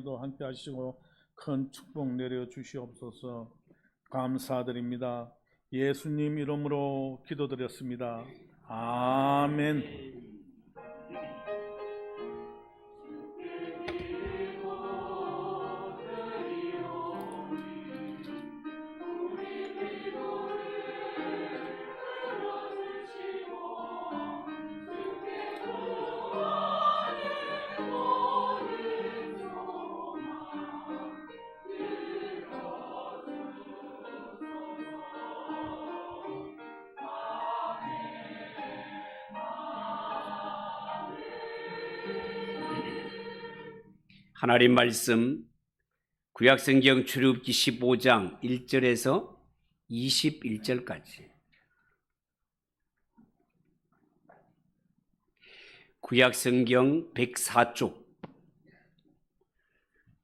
도 함께 하시고 큰 축복 내려 주시옵소서. 감사드립니다. 예수님 이름으로 기도드렸습니다. 아멘. 하나님 말씀 구약성경 출애굽기 15장 1절에서 21절까지. 구약성경 104쪽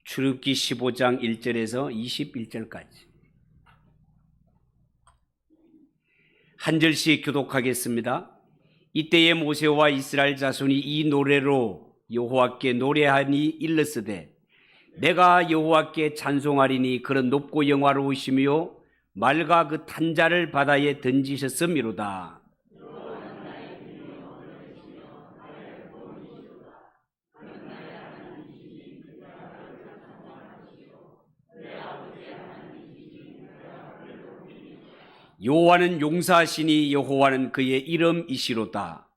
출애굽기 15장 1절에서 21절까지. 한 절씩 교독하겠습니다. 이때에 모세와 이스라엘 자손이 이 노래로 여호와께 노래하니 일렀으되 내가 여호와께 찬송하리니 그런 높고 영화로우시며 말과 그 탄자를 바다에 던지셨음이로다. 여호와는 용사하시니 여호와는 그의 이름이시로다.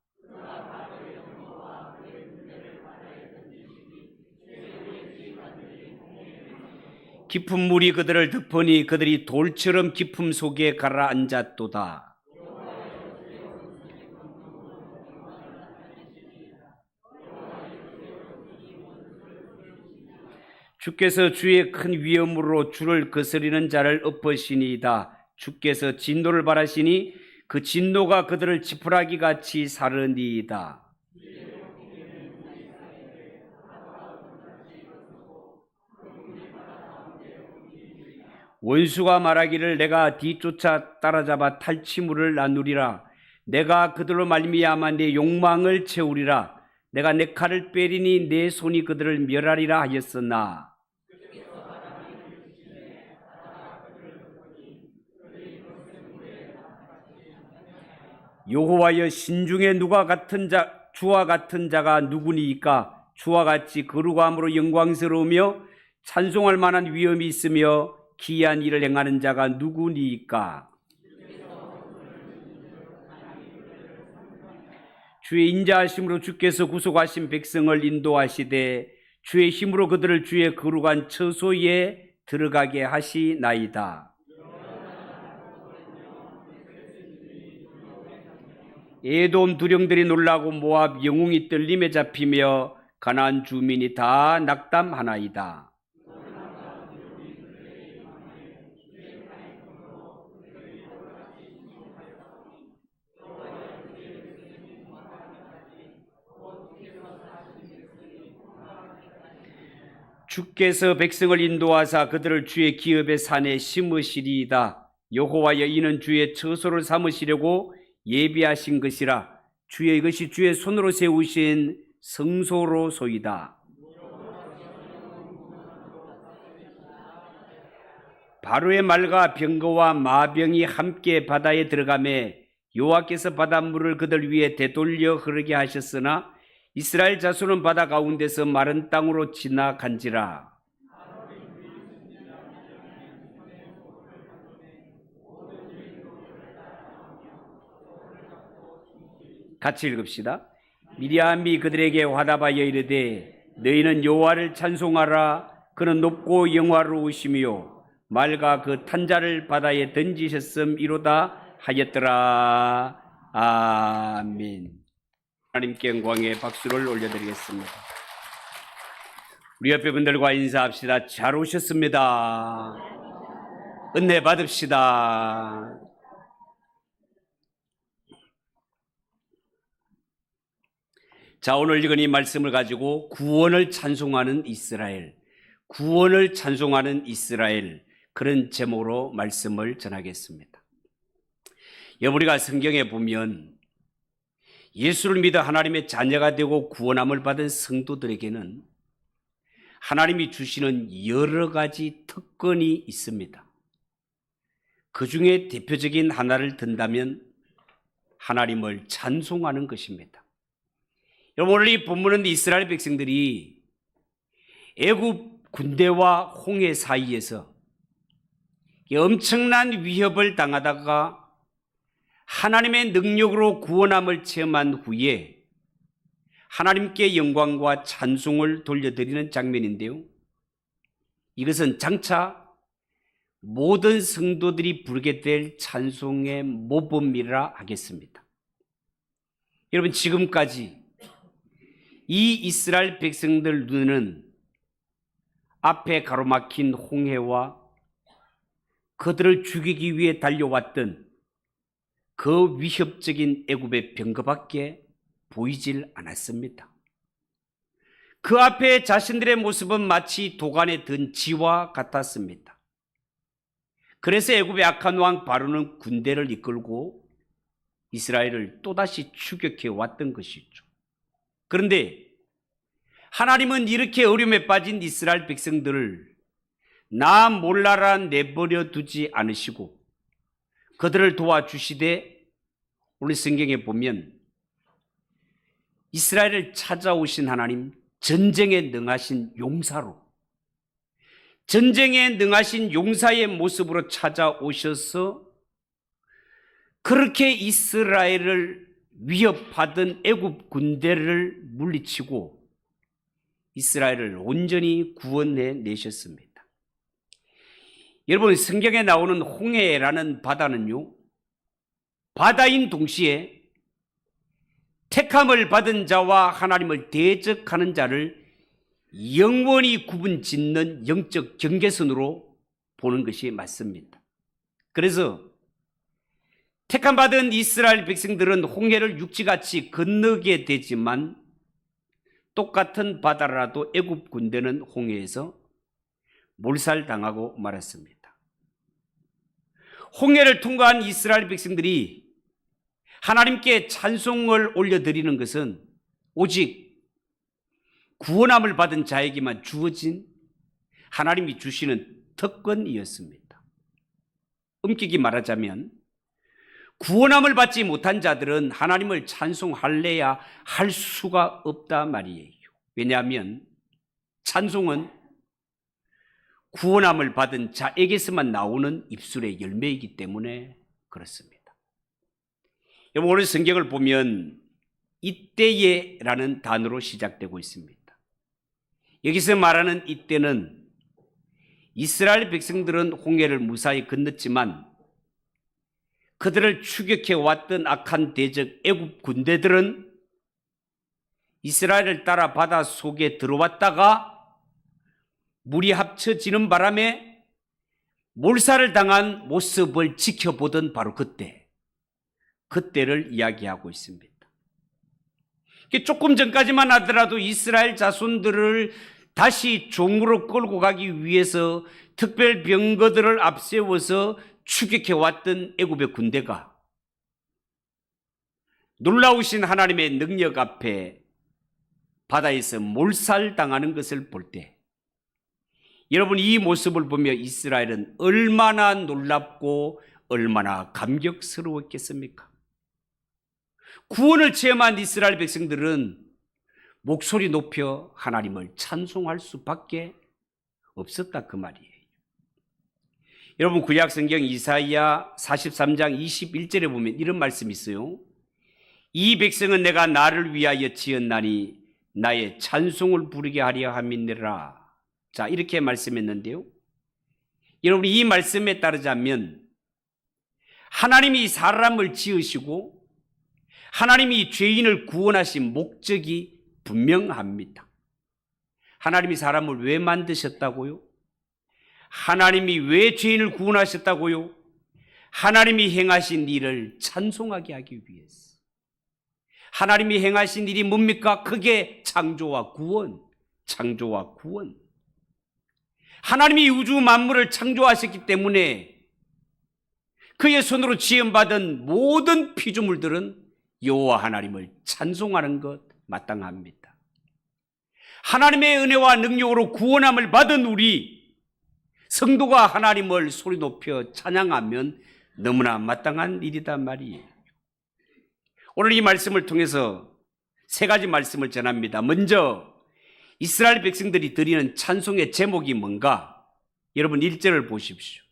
깊은 물이 그들을 덮으니 그들이 돌처럼 깊음 속에 가라앉았도다. 주께서 주의 큰 위엄으로 주를 거스리는 자를 엎으시니이다. 주께서 진노를 바라시니 그 진노가 그들을 지푸라기같이 사르니이다. 원수가 말하기를 내가 뒤쫓아 따라잡아 탈취물을 나누리라. 내가 그들로 말미암아 내 욕망을 채우리라. 내가 내 칼을 빼리니 내 손이 그들을 멸하리라 하였으나 여호와여 신중에 주와 같은 자가 누구니이까? 주와 같이 거룩함으로 영광스러우며 찬송할 만한 위엄이 있으며 기이한 일을 행하는 자가 누구니이까? 주의 인자하심으로 주께서 구속하신 백성을 인도하시되 주의 힘으로 그들을 주의 거룩한 처소에 들어가게 하시나이다. 에돔 두령들이 놀라고 모압 영웅이 떨림에 잡히며 가나안 주민이 다 낙담하나이다. 주께서 백성을 인도하사 그들을 주의 기업의 산에 심으시리이다. 여호와여 이는 주의 처소를 삼으시려고 예비하신 것이라. 주의 이것이 주의 손으로 세우신 성소로소이다. 바로의 말과 병거와 마병이 함께 바다에 들어가매 여호와께서 바닷물을 그들 위에 되돌려 흐르게 하셨으나 이스라엘 자손은 바다 가운데서 마른 땅으로 지나간지라. 같이 읽읍시다. 미리암이 그들에게 화답하여 이르되 너희는 여호와를 찬송하라. 그는 높고 영화로우시며 말과 그 탄자를 바다에 던지셨음이로다 하였더라. 아멘. 하나님께 영광의 박수를 올려드리겠습니다. 우리 옆에 분들과 인사합시다. 잘 오셨습니다. 은혜 받읍시다. 자, 오늘 읽은 이 말씀을 가지고 구원을 찬송하는 이스라엘, 구원을 찬송하는 이스라엘, 그런 제목으로 말씀을 전하겠습니다. 우리가 성경에 보면 예수를 믿어 하나님의 자녀가 되고 구원함을 받은 성도들에게는 하나님이 주시는 여러 가지 특권이 있습니다. 그 중에 대표적인 하나를 든다면 하나님을 찬송하는 것입니다. 여러분, 오늘 이 본문은 이스라엘 백성들이 애굽 군대와 홍해 사이에서 엄청난 위협을 당하다가 하나님의 능력으로 구원함을 체험한 후에 하나님께 영광과 찬송을 돌려드리는 장면인데요. 이것은 장차 모든 성도들이 부르게 될 찬송의 모범이라 하겠습니다. 여러분, 지금까지 이 이스라엘 백성들 눈에는 앞에 가로막힌 홍해와 그들을 죽이기 위해 달려왔던 그 위협적인 애굽의 병거밖에 보이질 않았습니다. 그 앞에 자신들의 모습은 마치 도간에 든 쥐와 같았습니다. 그래서 애굽의 악한 왕 바로는 군대를 이끌고 이스라엘을 또다시 추격해 왔던 것이죠. 그런데 하나님은 이렇게 어려움에 빠진 이스라엘 백성들을 나 몰라라 내버려 두지 않으시고 그들을 도와주시되, 오늘 성경에 보면 이스라엘을 찾아오신 하나님, 전쟁에 능하신 용사로, 전쟁에 능하신 용사의 모습으로 찾아오셔서 그렇게 이스라엘을 위협하던 애굽 군대를 물리치고 이스라엘을 온전히 구원해 내셨습니다. 여러분, 성경에 나오는 홍해라는 바다는요, 바다인 동시에 택함을 받은 자와 하나님을 대적하는 자를 영원히 구분 짓는 영적 경계선으로 보는 것이 맞습니다. 그래서 택함받은 이스라엘 백성들은 홍해를 육지같이 건너게 되지만 똑같은 바다라도 애굽 군대는 홍해에서 몰살당하고 말았습니다. 홍해를 통과한 이스라엘 백성들이 하나님께 찬송을 올려드리는 것은 오직 구원함을 받은 자에게만 주어진 하나님이 주시는 특권이었습니다. 엄격히 말하자면 구원함을 받지 못한 자들은 하나님을 찬송할래야 할 수가 없다 말이에요. 왜냐하면 찬송은 구원함을 받은 자에게서만 나오는 입술의 열매이기 때문에 그렇습니다. 여러분, 오늘 성경을 보면 이때에라는 단어로 시작되고 있습니다. 여기서 말하는 이때는 이스라엘 백성들은 홍해를 무사히 건넜지만 그들을 추격해 왔던 악한 대적 애굽 군대들은 이스라엘을 따라 바다 속에 들어왔다가 물이 합쳐지는 바람에 몰살을 당한 모습을 지켜보던 바로 그때를 이야기하고 있습니다. 조금 전까지만 하더라도 이스라엘 자손들을 다시 종으로 끌고 가기 위해서 특별 병거들을 앞세워서 추격해 왔던 애굽의 군대가 놀라우신 하나님의 능력 앞에 바다에서 몰살당하는 것을 볼 때, 여러분, 이 모습을 보며 이스라엘은 얼마나 놀랍고 얼마나 감격스러웠겠습니까? 구원을 체험한 이스라엘 백성들은 목소리 높여 하나님을 찬송할 수밖에 없었다, 그 말이에요. 여러분, 구약 성경 이사야 43장 21절에 보면 이런 말씀이 있어요. 이 백성은 내가 나를 위하여 지었나니 나의 찬송을 부르게 하려 함이니라. 자, 이렇게 말씀했는데요. 여러분, 이 말씀에 따르자면 하나님이 사람을 지으시고 하나님이 죄인을 구원하신 목적이 분명합니다. 하나님이 사람을 왜 만드셨다고요? 하나님이 왜 죄인을 구원하셨다고요? 하나님이 행하신 일을 찬송하게 하기 위해서. 하나님이 행하신 일이 뭡니까? 그게 창조와 구원, 창조와 구원. 하나님이 우주 만물을 창조하셨기 때문에 그의 손으로 지음받은 모든 피조물들은 여호와 하나님을 찬송하는 것 마땅합니다. 하나님의 은혜와 능력으로 구원함을 받은 우리 성도가 하나님을 소리 높여 찬양하면 너무나 마땅한 일이단 말이에요. 오늘 이 말씀을 통해서 세 가지 말씀을 전합니다. 먼저 이스라엘 백성들이 드리는 찬송의 제목이 뭔가? 여러분 1절을 보십시오.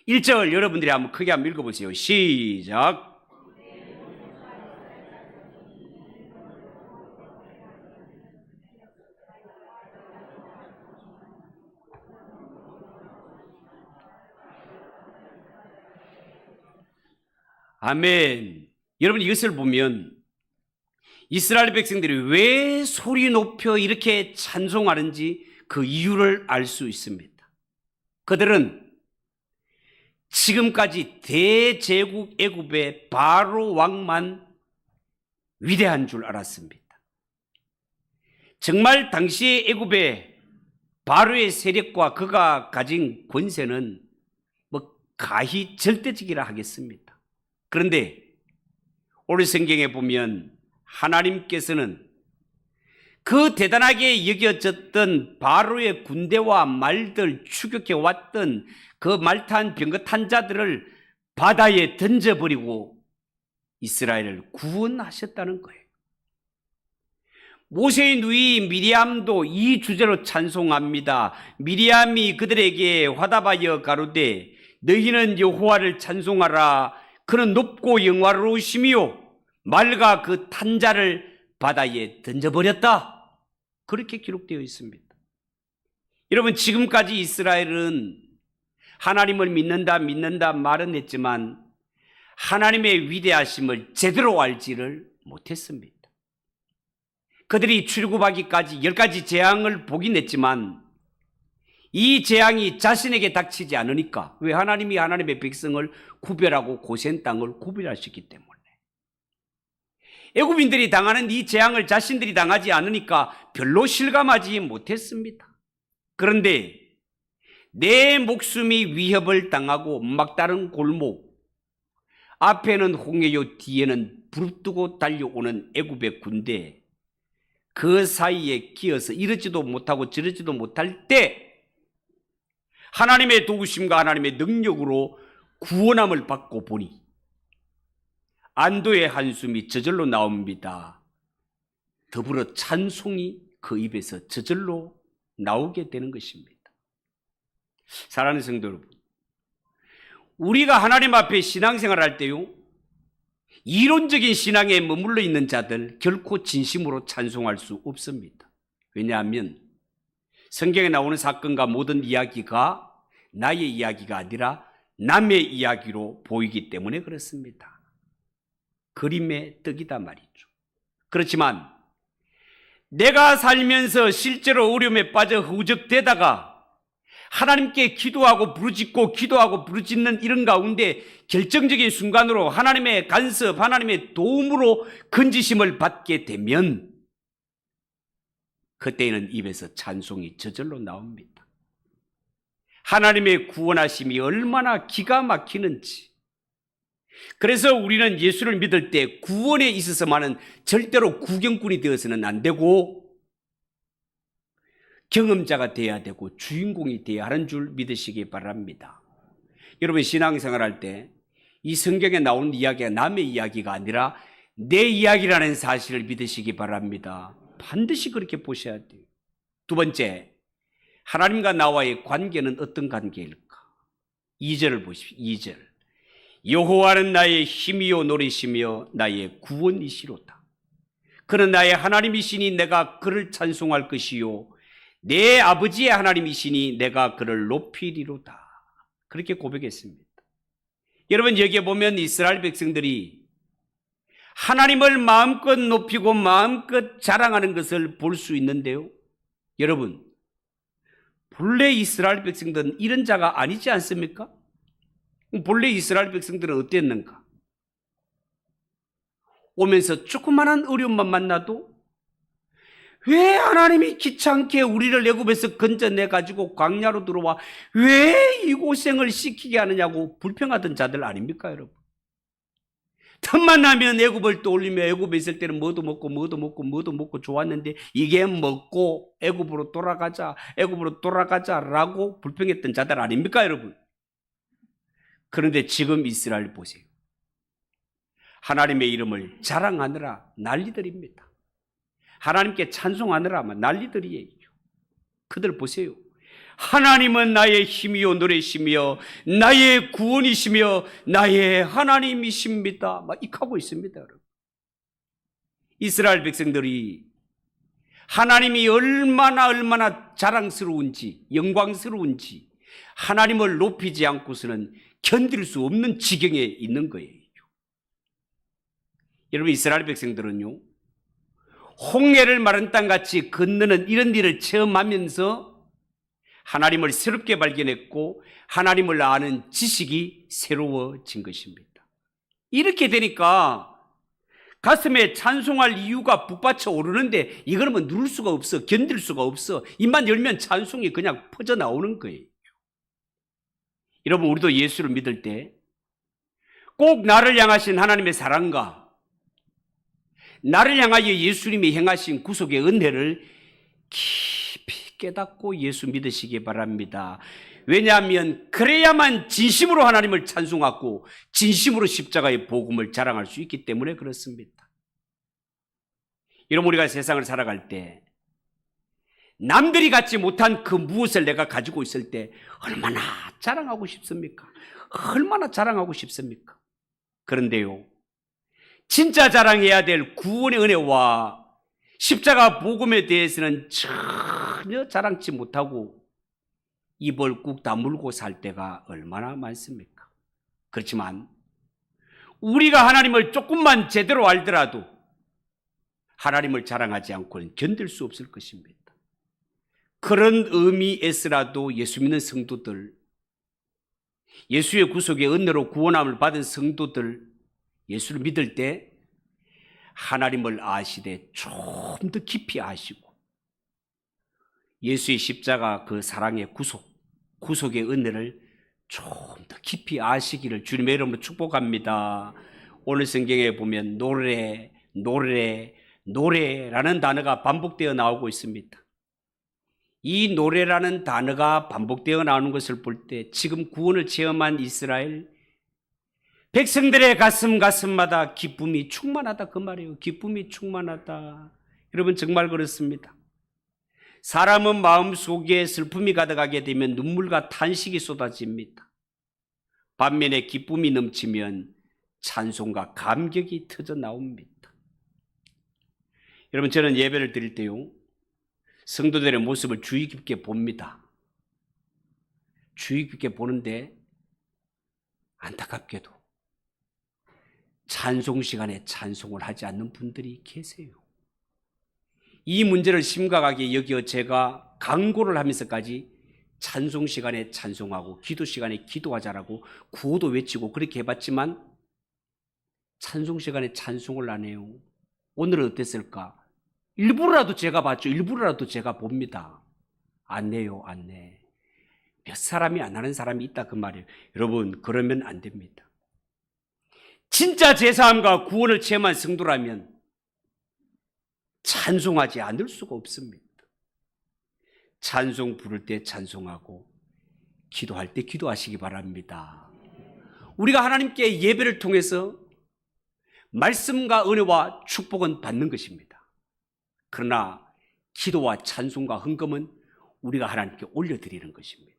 1절 여러분들이 한번 크게 한번 읽어보세요. 시작. 아멘. 여러분 이것을 보면 이스라엘 백성들이 왜 소리 높여 이렇게 찬송하는지 그 이유를 알 수 있습니다. 그들은 지금까지 대제국 애굽의 바로 왕만 위대한 줄 알았습니다. 정말 당시의 애굽의 바로의 세력과 그가 가진 권세는 가히 절대적이라 하겠습니다. 그런데 오늘 성경에 보면 하나님께서는 그 대단하게 여겨졌던 바로의 군대와 말들 추격해 왔던 그 말탄 병거탄 자들을 바다에 던져버리고 이스라엘을 구원하셨다는 거예요. 모세의 누이 미리암도 이 주제로 찬송합니다. 미리암이 그들에게 화답하여 가로되 너희는 여호와를 찬송하라. 그는 높고 영화로우시며 말과 그 탄자를 바다에 던져버렸다. 그렇게 기록되어 있습니다. 여러분 지금까지 이스라엘은 하나님을 믿는다 말은 했지만 하나님의 위대하심을 제대로 알지를 못했습니다. 그들이 출애굽하기까지 10가지 재앙을 보긴 했지만 이 재앙이 자신에게 닥치지 않으니까, 왜? 하나님이 하나님의 백성을 구별하고 고센 땅을 구별하셨기 때문에. 애굽인들이 당하는 이 재앙을 자신들이 당하지 않으니까 별로 실감하지 못했습니다. 그런데 내 목숨이 위협을 당하고 막다른 골목, 앞에는 홍해요 뒤에는 부릅뜨고 달려오는 애굽의 군대, 그 사이에 끼어서 이러지도 못하고 저러지도 못할 때 하나님의 도우심과 하나님의 능력으로 구원함을 받고 보니 안도의 한숨이 저절로 나옵니다. 더불어 찬송이 그 입에서 저절로 나오게 되는 것입니다. 사랑하는 성도 여러분, 우리가 하나님 앞에 신앙생활을 할 때요, 이론적인 신앙에 머물러 있는 자들 결코 진심으로 찬송할 수 없습니다. 왜냐하면 성경에 나오는 사건과 모든 이야기가 나의 이야기가 아니라 남의 이야기로 보이기 때문에 그렇습니다. 그림의 떡이다 말이죠. 그렇지만 내가 살면서 실제로 어려움에 빠져 허우적대다가 하나님께 기도하고 부르짖는 이런 가운데 결정적인 순간으로 하나님의 간섭, 하나님의 도움으로 건지심을 받게 되면 그때에는 입에서 찬송이 저절로 나옵니다. 하나님의 구원하심이 얼마나 기가 막히는지. 그래서 우리는 예수를 믿을 때 구원에 있어서만은 절대로 구경꾼이 되어서는 안 되고 경험자가 되어야 되고 주인공이 되어야 하는 줄 믿으시기 바랍니다. 여러분 신앙생활 할 때 이 성경에 나오는 이야기가 남의 이야기가 아니라 내 이야기라는 사실을 믿으시기 바랍니다. 반드시 그렇게 보셔야 돼요. 두 번째, 하나님과 나와의 관계는 어떤 관계일까? 2절을 보십시오. 2절. 여호와는 나의 힘이요 노리시며 나의 구원이시로다. 그는 나의 하나님이시니 내가 그를 찬송할 것이요 내 아버지의 하나님이시니 내가 그를 높이리로다. 그렇게 고백했습니다. 여러분 여기에 보면 이스라엘 백성들이 하나님을 마음껏 높이고 마음껏 자랑하는 것을 볼 수 있는데요, 여러분 본래 이스라엘 백성들은 이런 자가 아니지 않습니까? 본래 이스라엘 백성들은 어땠는가? 오면서 조그마한 어려움만 만나도 왜 하나님이 귀찮게 우리를 애굽에서 건져내가지고 광야로 들어와 왜 이 고생을 시키게 하느냐고 불평하던 자들 아닙니까 여러분? 틈만 나면 애굽을 떠올리며 애굽에 있을 때는 뭐도 먹고 좋았는데 이게 먹고 애굽으로 돌아가자라고 불평했던 자들 아닙니까, 여러분? 그런데 지금 이스라엘 보세요. 하나님의 이름을 자랑하느라 난리들입니다. 하나님께 찬송하느라 난리들이에요. 그들 보세요. 하나님은 나의 힘이요 노래시며 나의 구원이시며 나의 하나님이십니다. 막 이렇게 있습니다, 여러분. 이스라엘 백성들이 하나님이 얼마나 자랑스러운지 영광스러운지 하나님을 높이지 않고서는 견딜 수 없는 지경에 있는 거예요. 여러분, 이스라엘 백성들은요, 홍해를 마른 땅같이 건너는 이런 일을 체험하면서 하나님을 새롭게 발견했고 하나님을 아는 지식이 새로워진 것입니다. 이렇게 되니까 가슴에 찬송할 이유가 북받쳐 오르는데 이거는 뭐 누를 수가 없어, 견딜 수가 없어. 입만 열면 찬송이 그냥 퍼져 나오는 거예요. 여러분, 우리도 예수를 믿을 때 꼭 나를 향하신 하나님의 사랑과 나를 향하여 예수님이 행하신 구속의 은혜를 깊이 깨닫고 예수 믿으시기 바랍니다. 왜냐하면 그래야만 진심으로 하나님을 찬송하고 진심으로 십자가의 복음을 자랑할 수 있기 때문에 그렇습니다. 여러분, 우리가 세상을 살아갈 때 남들이 갖지 못한 그 무엇을 내가 가지고 있을 때 얼마나 자랑하고 싶습니까? 얼마나 자랑하고 싶습니까? 그런데요, 진짜 자랑해야 될 구원의 은혜와 십자가 복음에 대해서는 전혀 자랑치 못하고 입을 꾹 다물고 살 때가 얼마나 많습니까? 그렇지만 우리가 하나님을 조금만 제대로 알더라도 하나님을 자랑하지 않고는 견딜 수 없을 것입니다. 그런 의미에서라도 예수 믿는 성도들, 예수의 구속의 은혜로 구원함을 받은 성도들, 예수를 믿을 때 하나님을 아시되 좀 더 깊이 아시고 예수의 십자가 그 사랑의 구속의 은혜를 좀 더 깊이 아시기를 주님의 이름으로 축복합니다. 오늘 성경에 보면 노래라는 단어가 반복되어 나오고 있습니다. 이 노래라는 단어가 반복되어 나오는 것을 볼 때 지금 구원을 체험한 이스라엘 백성들의 가슴마다 기쁨이 충만하다, 그 말이에요. 기쁨이 충만하다. 여러분, 정말 그렇습니다. 사람은 마음속에 슬픔이 가득하게 되면 눈물과 탄식이 쏟아집니다. 반면에 기쁨이 넘치면 찬송과 감격이 터져 나옵니다. 여러분, 저는 예배를 드릴 때요, 성도들의 모습을 주의 깊게 봅니다. 주의 깊게 보는데 안타깝게도 찬송 시간에 찬송을 하지 않는 분들이 계세요. 이 문제를 심각하게 여겨 제가 강구를 하면서까지 찬송 시간에 찬송하고 기도 시간에 기도하자라고 구호도 외치고 그렇게 해봤지만 찬송 시간에 찬송을 안 해요. 오늘은 어땠을까? 일부러라도 제가 봤죠. 일부러라도 제가 봅니다. 안 해요, 안 해. 몇 사람이 안 하는 사람이 있다, 그 말이에요. 여러분, 그러면 안 됩니다. 진짜 제사함과 구원을 체험한 성도라면 찬송하지 않을 수가 없습니다. 찬송 부를 때 찬송하고 기도할 때 기도하시기 바랍니다. 우리가 하나님께 예배를 통해서 말씀과 은혜와 축복은 받는 것입니다. 그러나 기도와 찬송과 헌금은 우리가 하나님께 올려드리는 것입니다.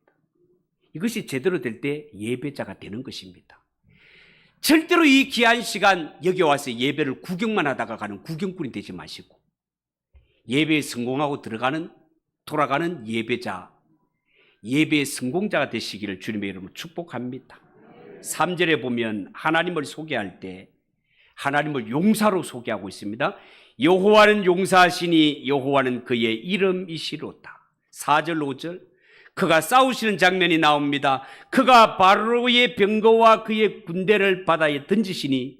이것이 제대로 될 때 예배자가 되는 것입니다. 절대로 이 귀한 시간 여기 와서 예배를 구경만 하다가 가는 구경꾼이 되지 마시고 예배에 성공하고 돌아가는 예배자, 예배의 성공자가 되시기를 주님의 이름으로 축복합니다. 3절에 보면 하나님을 소개할 때 하나님을 용사로 소개하고 있습니다. 여호와는 용사하시니 여호와는 그의 이름이시로다. 4절 5절 그가 싸우시는 장면이 나옵니다. 그가 바로의 병거와 그의 군대를 바다에 던지시니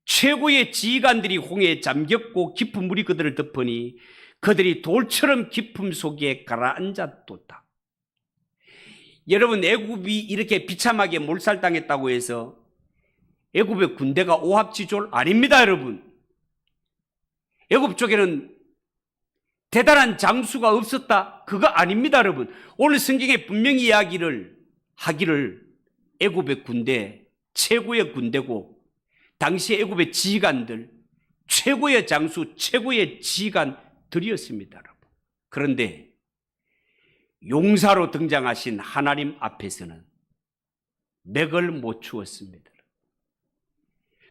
최고의 지휘관들이 홍해에 잠겼고 깊은 물이 그들을 덮으니 그들이 돌처럼 깊음 속에 가라앉았도다. 여러분, 애굽이 이렇게 비참하게 몰살당했다고 해서 애굽의 군대가 오합지졸 아닙니다, 여러분. 애굽 쪽에는 대단한 장수가 없었다, 그거 아닙니다, 여러분. 오늘 성경에 분명히 이야기를 하기를 애굽의 군대, 최고의 군대고 당시 애굽의 지휘관들, 최고의 장수, 최고의 지휘관들이었습니다, 여러분. 그런데 용사로 등장하신 하나님 앞에서는 맥을 못 추었습니다.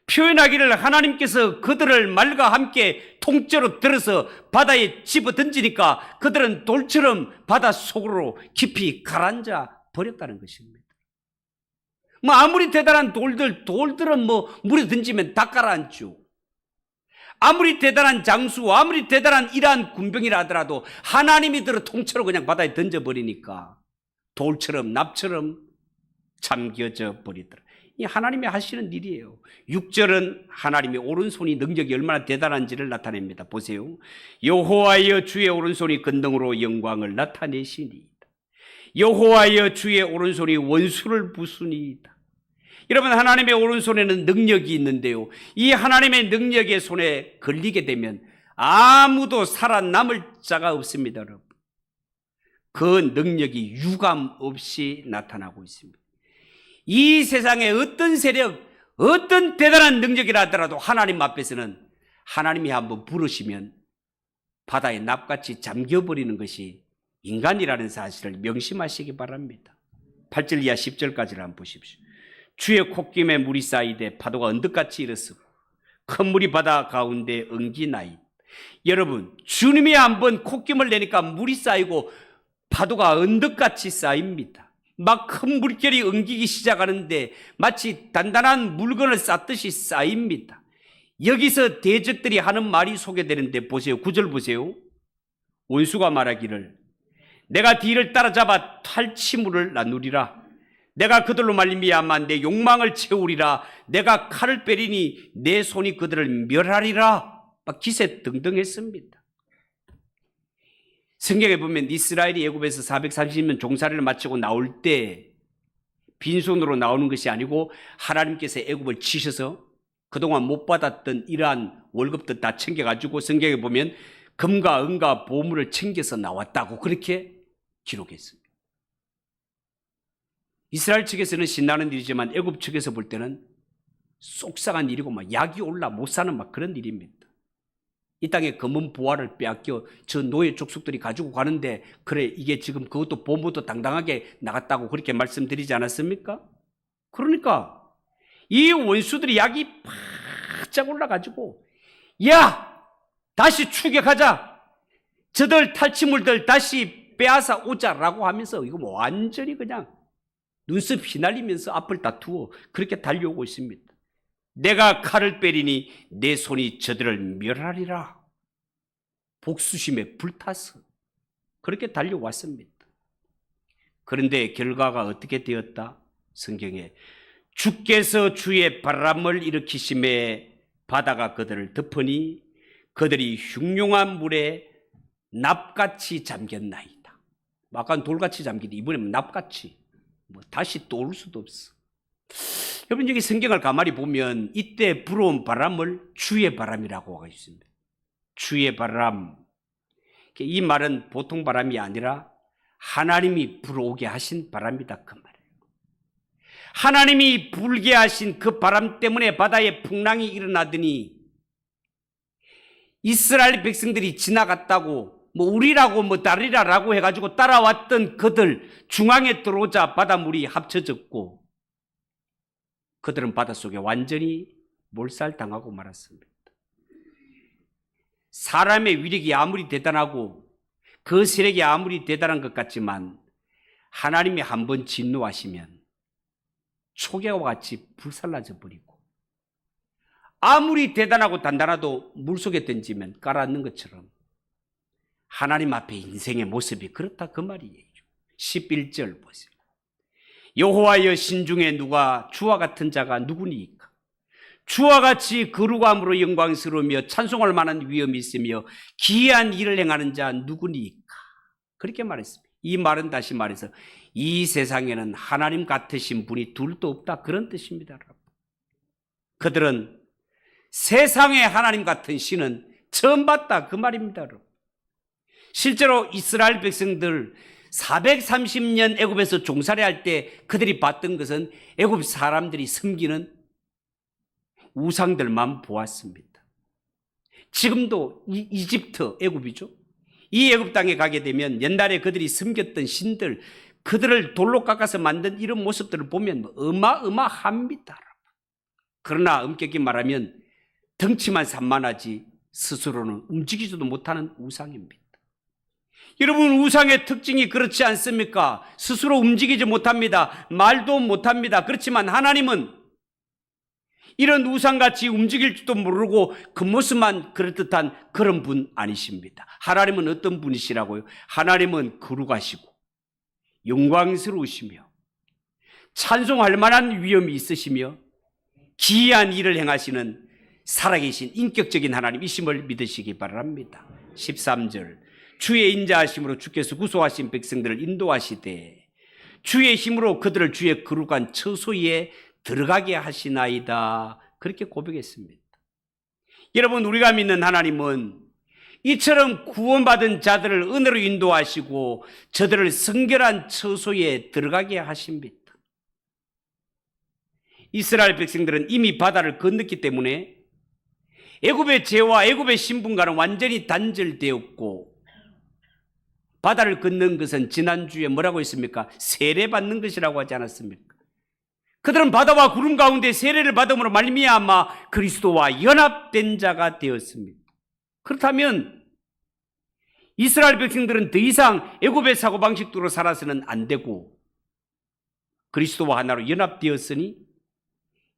표현하기를 하나님께서 그들을 말과 함께 통째로 들어서 바다에 집어 던지니까 그들은 돌처럼 바다 속으로 깊이 가라앉아 버렸다는 것입니다. 뭐 아무리 대단한 돌들은 뭐 물에 던지면 다 가라앉죠. 아무리 대단한 장수, 아무리 대단한 이러한 군병이라 하더라도 하나님이 들어 통째로 그냥 바다에 던져버리니까 돌처럼 납처럼 잠겨져 버리더라. 이 하나님이 하시는 일이에요. 6절은 하나님의 오른손이 능력이 얼마나 대단한지를 나타냅니다. 보세요. 여호와여 주의 오른손이 근등으로 영광을 나타내시니이다. 여호와여 주의 오른손이 원수를 부수니이다. 여러분, 하나님의 오른손에는 능력이 있는데요, 이 하나님의 능력의 손에 걸리게 되면 아무도 살아남을 자가 없습니다, 여러분. 그 능력이 유감 없이 나타나고 있습니다. 이 세상에 어떤 세력, 어떤 대단한 능력이라 하더라도 하나님 앞에서는 하나님이 한번 부르시면 바다에 납같이 잠겨버리는 것이 인간이라는 사실을 명심하시기 바랍니다. 8절 이하 10절까지를 한번 보십시오. 주의 콧김에 물이 쌓이되 파도가 언덕같이 일어서고 큰 물이 바다 가운데 엉기나이. 여러분, 주님이 한번 콧김을 내니까 물이 쌓이고 파도가 언덕같이 쌓입니다. 막 큰 물결이 엉기기 시작하는데 마치 단단한 물건을 쌓듯이 쌓입니다. 여기서 대적들이 하는 말이 소개되는데 보세요. 9절 보세요. 원수가 말하기를 내가 뒤를 따라잡아 탈취물을 나누리라. 내가 그들로 말미암아 내 욕망을 채우리라. 내가 칼을 빼리니 내 손이 그들을 멸하리라. 막 기세등등했습니다. 성경에 보면 이스라엘이 애굽에서 430년 종살이를 마치고 나올 때 빈손으로 나오는 것이 아니고 하나님께서 애굽을 치셔서 그동안 못 받았던 이러한 월급도 다 챙겨가지고 성경에 보면 금과 은과 보물을 챙겨서 나왔다고 그렇게 기록했습니다. 이스라엘 측에서는 신나는 일이지만 애굽 측에서 볼 때는 속상한 일이고 막 약이 올라 못 사는 막 그런 일입니다. 이 땅에 검은 보화를 빼앗겨 저 노예 족속들이 가지고 가는데 그래 이게 지금 그것도 보물도 당당하게 나갔다고 그렇게 말씀드리지 않았습니까? 그러니까 이 원수들이 약이 바짝 올라가지고 야 다시 추격하자, 저들 탈취물들 다시 빼앗아 오자라고 하면서 이거 뭐 완전히 그냥 눈썹 휘날리면서 앞을 다투어 그렇게 달려오고 있습니다. 내가 칼을 빼리니 내 손이 저들을 멸하리라. 복수심에 불타서 그렇게 달려왔습니다. 그런데 결과가 어떻게 되었다? 성경에 주께서 주의 바람을 일으키심에 바다가 그들을 덮으니 그들이 흉흉한 물에 납같이 잠겼나이다. 아까는 돌같이 잠기는데 이번에는 납같이 다시 또 올 수도 없어. 여러분, 여기 성경을 가만히 보면 이때 불어온 바람을 주의 바람이라고 하고 있습니다. 주의 바람. 이 말은 보통 바람이 아니라 하나님이 불어오게 하신 바람이다 그 말이에요. 하나님이 불게 하신 그 바람 때문에 바다에 풍랑이 일어나더니 이스라엘 백성들이 지나갔다고 우리라고 다리라라고 해가지고 따라왔던 그들 중앙에 들어오자 바닷물이 합쳐졌고 그들은 바닷속에 완전히 몰살당하고 말았습니다. 사람의 위력이 아무리 대단하고 그 세력이 아무리 대단한 것 같지만 하나님이 한번 진노하시면 초계와 같이 불살라져 버리고 아무리 대단하고 단단하도 물속에 던지면 깔아앉는 것처럼 하나님 앞에 인생의 모습이 그렇다 그 말이에요. 11절 보세요. 여호와여 신중에 누가 주와 같은 자가 누구니까? 주와 같이 거룩함으로 영광스러우며 찬송할 만한 위엄이 있으며 기이한 일을 행하는 자 누구니까? 그렇게 말했습니다. 이 말은 다시 말해서 이 세상에는 하나님 같으신 분이 둘도 없다 그런 뜻입니다. 여러분. 그들은 세상의 하나님 같은 신은 처음 봤다, 그 말입니다. 여러분. 실제로 이스라엘 백성들 430년 애굽에서 종살이 할 때 그들이 봤던 것은 애굽 사람들이 섬기는 우상들만 보았습니다. 지금도 이집트, 애굽이죠. 이 애굽 땅에 가게 되면 옛날에 그들이 섬겼던 신들, 그들을 돌로 깎아서 만든 이런 모습들을 보면 어마어마합니다. 그러나 엄격히 말하면 덩치만 산만하지 스스로는 움직이지도 못하는 우상입니다. 여러분, 우상의 특징이 그렇지 않습니까? 스스로 움직이지 못합니다. 말도 못합니다. 그렇지만 하나님은 이런 우상같이 움직일 줄도 모르고 그 모습만 그럴듯한 그런 분 아니십니다. 하나님은 어떤 분이시라고요? 하나님은 거룩하시고 영광스러우시며 찬송할 만한 위엄이 있으시며 기이한 일을 행하시는 살아계신 인격적인 하나님이심을 믿으시기 바랍니다. 13절, 주의 인자하심으로 주께서 구속하신 백성들을 인도하시되 주의 힘으로 그들을 주의 거룩한 처소에 들어가게 하시나이다. 그렇게 고백했습니다. 여러분, 우리가 믿는 하나님은 이처럼 구원받은 자들을 은혜로 인도하시고 저들을 성결한 처소에 들어가게 하십니다. 이스라엘 백성들은 이미 바다를 건넜기 때문에 애굽의 죄와 애굽의 신분과는 완전히 단절되었고, 바다를 건넌 것은 지난주에 뭐라고 했습니까? 세례받는 것이라고 하지 않았습니까? 그들은 바다와 구름 가운데 세례를 받음으로 말미암아 그리스도와 연합된 자가 되었습니다. 그렇다면 이스라엘 백성들은 더 이상 애굽의 사고방식대로 살아서는 안 되고 그리스도와 하나로 연합되었으니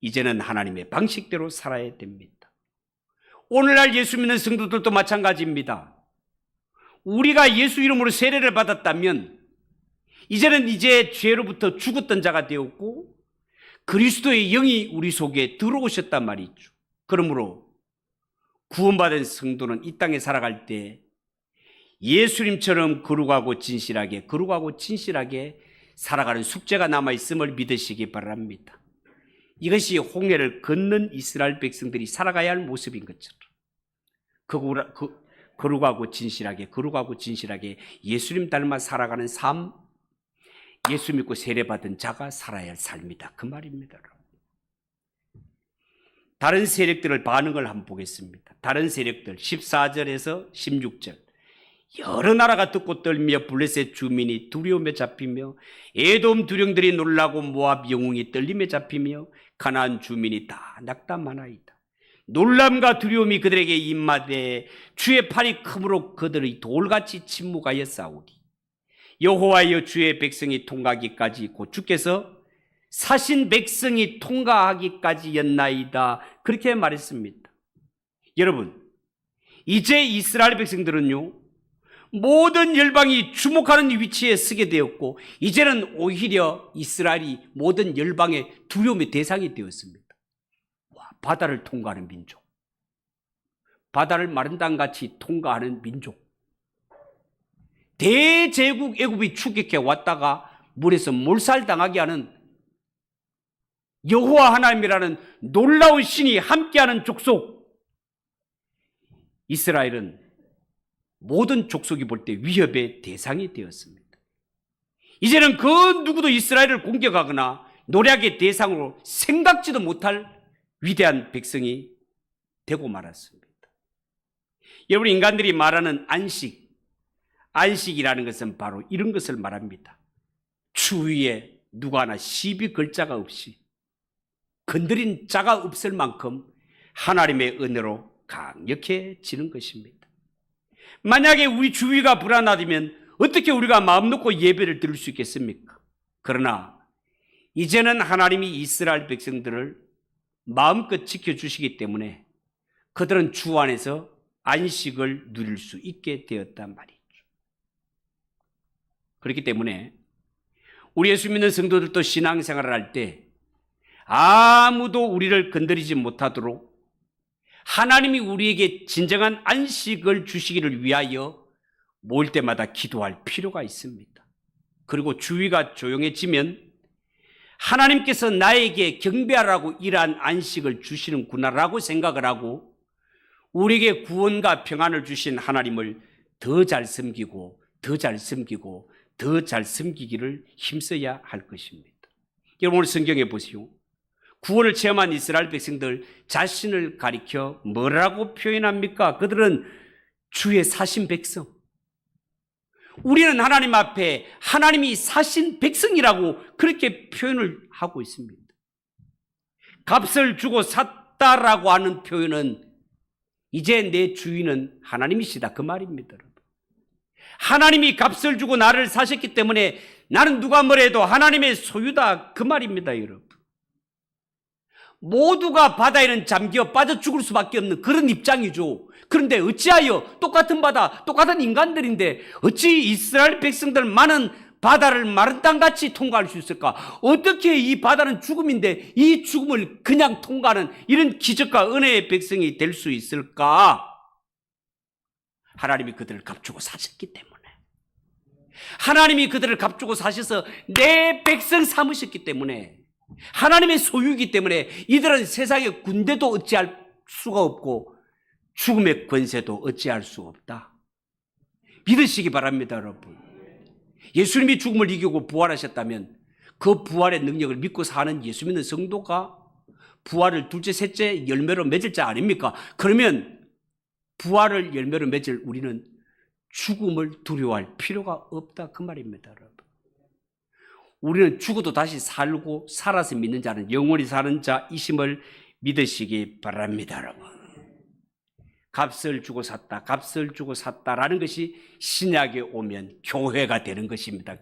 이제는 하나님의 방식대로 살아야 됩니다. 오늘날 예수 믿는 성도들도 마찬가지입니다. 우리가 예수 이름으로 세례를 받았다면 이제는 죄로부터 죽었던 자가 되었고 그리스도의 영이 우리 속에 들어오셨단 말이죠. 그러므로 구원받은 성도는 이 땅에 살아갈 때 예수님처럼 거룩하고 진실하게 살아가는 숙제가 남아있음을 믿으시기 바랍니다. 이것이 홍해를 건넌 이스라엘 백성들이 살아가야 할 모습인 것처럼 거룩하고 진실하게 예수님 닮아 살아가는 삶, 예수 믿고 세례받은 자가 살아야 할 삶이다, 그 말입니다. 다른 세력들을 반응을 한번 보겠습니다. 다른 세력들 14절에서 16절, 여러 나라가 듣고 떨며 블레셋 주민이 두려움에 잡히며 에돔 두령들이 놀라고 모압 영웅이 떨림에 잡히며 가나안 주민이 다 낙담하나이다. 놀람과 두려움이 그들에게 임하되 주의 팔이 크므로 그들의 돌같이 침묵하여 싸우리. 여호와여, 주의 백성이 통과하기까지 곧 주께서 사신 백성이 통과하기까지였나이다. 그렇게 말했습니다. 여러분, 이제 이스라엘 백성들은요, 모든 열방이 주목하는 위치에 서게 되었고 이제는 오히려 이스라엘이 모든 열방의 두려움의 대상이 되었습니다. 바다를 통과하는 민족, 바다를 마른 땅같이 통과하는 민족, 대제국 애굽이 추격해 왔다가 물에서 몰살당하게 하는 여호와 하나님이라는 놀라운 신이 함께하는 족속, 이스라엘은 모든 족속이 볼 때 위협의 대상이 되었습니다. 이제는 그 누구도 이스라엘을 공격하거나 노략의 대상으로 생각지도 못할 위대한 백성이 되고 말았습니다. 여러분, 인간들이 말하는 안식이라는 것은 바로 이런 것을 말합니다. 추위에 누가 하나 시비 걸 자가 없이 건드린 자가 없을 만큼 하나님의 은혜로 강력해지는 것입니다. 만약에 우리 주위가 불안하다면 어떻게 우리가 마음 놓고 예배를 드릴 수 있겠습니까? 그러나 이제는 하나님이 이스라엘 백성들을 마음껏 지켜주시기 때문에 그들은 주 안에서 안식을 누릴 수 있게 되었단 말이죠. 그렇기 때문에 우리 예수 믿는 성도들도 신앙생활을 할 때 아무도 우리를 건드리지 못하도록 하나님이 우리에게 진정한 안식을 주시기를 위하여 모일 때마다 기도할 필요가 있습니다. 그리고 주위가 조용해지면 하나님께서 나에게 경배하라고 이러한 안식을 주시는구나라고 생각을 하고 우리에게 구원과 평안을 주신 하나님을 더 잘 섬기고 더 잘 섬기고 더 잘 섬기기를 힘써야 할 것입니다. 여러분 오늘 성경에 보시오. 구원을 체험한 이스라엘 백성들 자신을 가리켜 뭐라고 표현합니까? 그들은 주의 사신 백성. 우리는 하나님 앞에 하나님이 사신 백성이라고 그렇게 표현을 하고 있습니다. 값을 주고 샀다라고 하는 표현은 이제 내 주인은 하나님이시다 그 말입니다. 여러분. 하나님이 값을 주고 나를 사셨기 때문에 나는 누가 뭐래도 하나님의 소유다 그 말입니다. 여러분. 모두가 바다에는 잠겨 빠져 죽을 수밖에 없는 그런 입장이죠. 그런데 어찌하여 똑같은 바다, 똑같은 인간들인데 어찌 이스라엘 백성들 많은 바다를 마른 땅같이 통과할 수 있을까? 어떻게 이 바다는 죽음인데 이 죽음을 그냥 통과하는 이런 기적과 은혜의 백성이 될 수 있을까? 하나님이 그들을 값주고 사셨기 때문에. 하나님이 그들을 값주고 사셔서 내 백성 삼으셨기 때문에 하나님의 소유이기 때문에 이들은 세상의 군대도 어찌할 수가 없고 죽음의 권세도 어찌할 수 없다. 믿으시기 바랍니다, 여러분. 예수님이 죽음을 이기고 부활하셨다면 그 부활의 능력을 믿고 사는 예수 믿는 성도가 부활을 둘째, 셋째 열매로 맺을 자 아닙니까? 그러면 부활을 열매로 맺을 우리는 죽음을 두려워할 필요가 없다 그 말입니다, 여러분. 우리는 죽어도 다시 살고 살아서 믿는 자는 영원히 사는 자이심을 믿으시기 바랍니다, 여러분. 값을 주고 샀다, 값을 주고 샀다라는 것이 신약에 오면 교회가 되는 것입니다.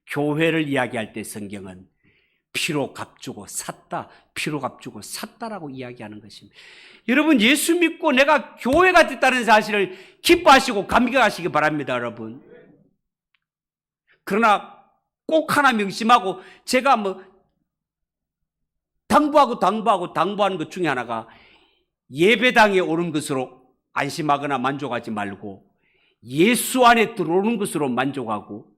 교회를 이야기할 때 성경은 피로 값주고 샀다, 피로 값주고 샀다라고 이야기하는 것입니다. 여러분 예수 믿고 내가 교회가 됐다는 사실을 기뻐하시고 감격하시기 바랍니다, 여러분. 그러나 꼭 하나 명심하고 제가 당부하는 것 중에 하나가 예배당에 오는 것으로 안심하거나 만족하지 말고 예수 안에 들어오는 것으로 만족하고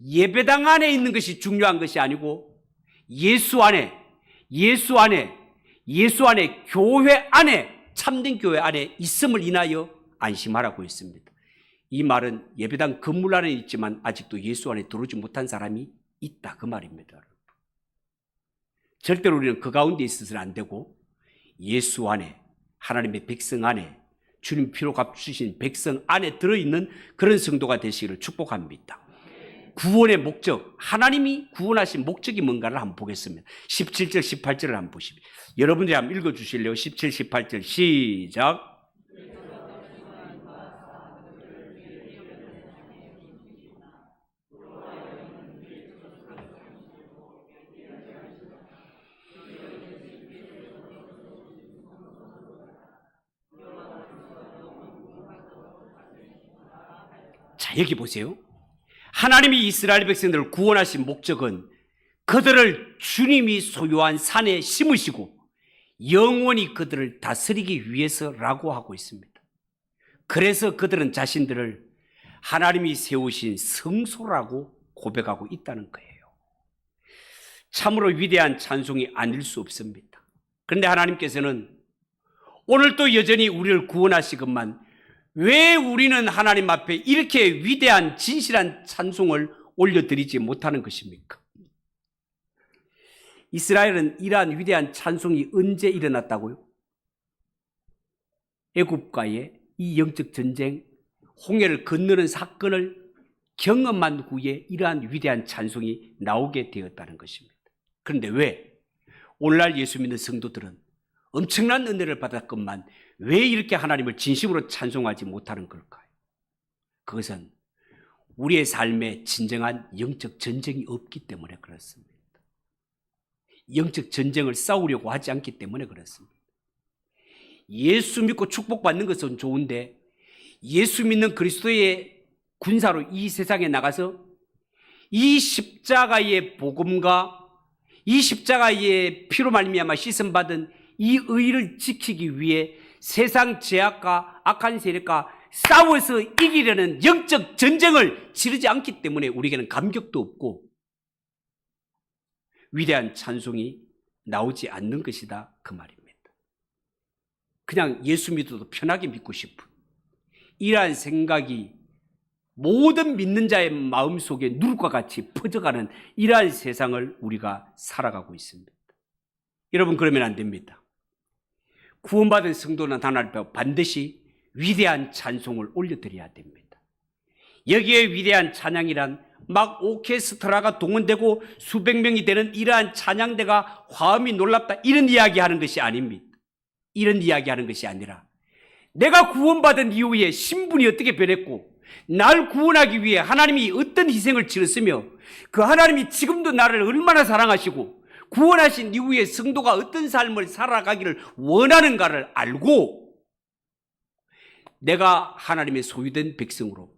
예배당 안에 있는 것이 중요한 것이 아니고 예수 안에 교회 안에 참된 교회 안에 있음을 인하여 안심하라고 했습니다. 이 말은 예배당 건물 안에 있지만 아직도 예수 안에 들어오지 못한 사람이 있다 그 말입니다. 절대로 우리는 그 가운데 있어서는 안 되고 예수 안에 하나님의 백성 안에 주님 피로 값주신 백성 안에 들어있는 그런 성도가 되시기를 축복합니다. 구원의 목적, 하나님이 구원하신 목적이 뭔가를 한번 보겠습니다. 17절 18절을 한번 보십시오. 여러분들이 한번 읽어주실래요? 17, 18절 시작. 자, 여기 보세요. 하나님이 이스라엘 백성들을 구원하신 목적은 그들을 주님이 소유한 산에 심으시고 영원히 그들을 다스리기 위해서라고 하고 있습니다. 그래서 그들은 자신들을 하나님이 세우신 성소라고 고백하고 있다는 거예요. 참으로 위대한 찬송이 아닐 수 없습니다. 그런데 하나님께서는 오늘도 여전히 우리를 구원하시건만 왜 우리는 하나님 앞에 이렇게 위대한 진실한 찬송을 올려드리지 못하는 것입니까? 이스라엘은 이러한 위대한 찬송이 언제 일어났다고요? 애굽과의 이 영적 전쟁, 홍해를 건너는 사건을 경험한 후에 이러한 위대한 찬송이 나오게 되었다는 것입니다. 그런데 왜 오늘날 예수 믿는 성도들은 엄청난 은혜를 받았건만 왜 이렇게 하나님을 진심으로 찬송하지 못하는 걸까요? 그것은 우리의 삶에 진정한 영적 전쟁이 없기 때문에 그렇습니다. 영적 전쟁을 싸우려고 하지 않기 때문에 그렇습니다. 예수 믿고 축복받는 것은 좋은데 예수 믿는 그리스도의 군사로 이 세상에 나가서 이 십자가의 복음과 이 십자가의 피로 말미암아 씻음받은 이 의를 지키기 위해 세상 죄악과 악한 세력과 싸워서 이기려는 영적 전쟁을 치르지 않기 때문에 우리에게는 감격도 없고 위대한 찬송이 나오지 않는 것이다 그 말입니다. 그냥 예수 믿어도 편하게 믿고 싶은 이러한 생각이 모든 믿는 자의 마음속에 누룩과 같이 퍼져가는 이러한 세상을 우리가 살아가고 있습니다. 여러분, 그러면 안 됩니다. 구원받은 성도는 하나님 앞에 반드시 위대한 찬송을 올려드려야 됩니다. 여기에 위대한 찬양이란 막 오케스트라가 동원되고 수백 명이 되는 이러한 찬양대가 화음이 놀랍다 이런 이야기하는 것이 아닙니다. 이런 이야기하는 것이 아니라 내가 구원받은 이후에 신분이 어떻게 변했고 날 구원하기 위해 하나님이 어떤 희생을 치렀으며 그 하나님이 지금도 나를 얼마나 사랑하시고 구원하신 이후에 성도가 어떤 삶을 살아가기를 원하는가를 알고 내가 하나님의 소유된 백성으로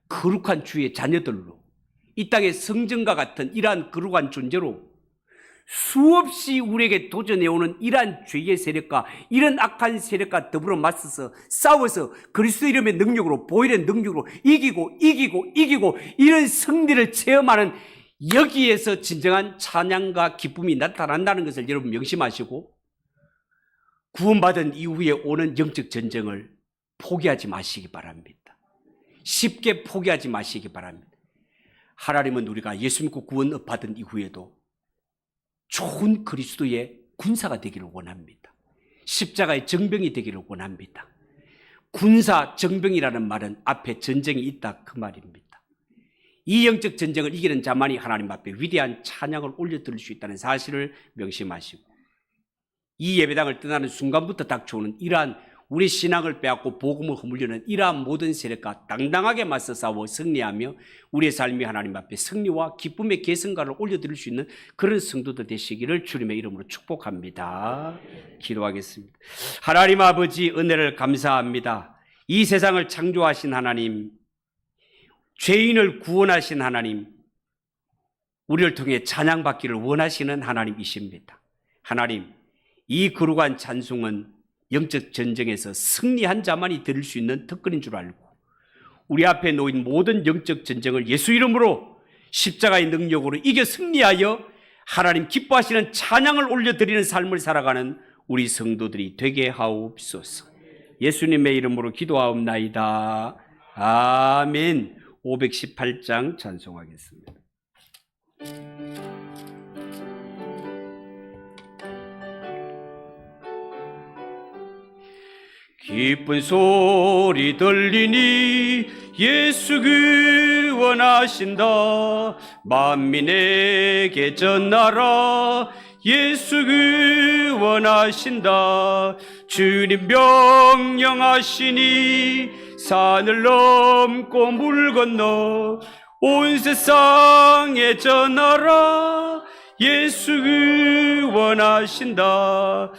거룩한 주의 자녀들로 이 땅의 성전과 같은 이러한 거룩한 존재로 수없이 우리에게 도전해오는 이러한 죄의 세력과 이런 악한 세력과 더불어 맞서서 싸워서 그리스도 이름의 능력으로 보혈의 능력으로 이기고 이런 승리를 체험하는 여기에서 진정한 찬양과 기쁨이 나타난다는 것을 여러분 명심하시고 구원받은 이후에 오는 영적 전쟁을 포기하지 마시기 바랍니다. 쉽게 포기하지 마시기 바랍니다. 하나님은 우리가 예수 믿고 구원 받은 이후에도 좋은 그리스도의 군사가 되기를 원합니다. 십자가의 정병이 되기를 원합니다. 군사 정병이라는 말은 앞에 전쟁이 있다 그 말입니다. 이 영적 전쟁을 이기는 자만이 하나님 앞에 위대한 찬양을 올려드릴 수 있다는 사실을 명심하시고 이 예배당을 떠나는 순간부터 닥쳐오는 이러한 우리 신앙을 빼앗고 복음을 허물려는 이러한 모든 세력과 당당하게 맞서 싸워 승리하며 우리의 삶이 하나님 앞에 승리와 기쁨의 계승가를 올려드릴 수 있는 그런 성도들 되시기를 주님의 이름으로 축복합니다. 기도하겠습니다. 하나님 아버지, 은혜를 감사합니다. 이 세상을 창조하신 하나님, 죄인을 구원하신 하나님, 우리를 통해 찬양받기를 원하시는 하나님이십니다. 하나님, 이 거룩한 찬송은 영적 전쟁에서 승리한 자만이 드릴 수 있는 특권인 줄 알고 우리 앞에 놓인 모든 영적 전쟁을 예수 이름으로 십자가의 능력으로 이겨 승리하여 하나님 기뻐하시는 찬양을 올려드리는 삶을 살아가는 우리 성도들이 되게 하옵소서. 예수님의 이름으로 기도하옵나이다. 아멘. 518장 찬송하겠습니다. 기쁜 소리 들리니 예수 구원하신다. 만민에게 전하라. 예수 구원하신다. 주님 명령하시니 산을 넘고 물 건너 온 세상에 전하라. 예수 구원하신다.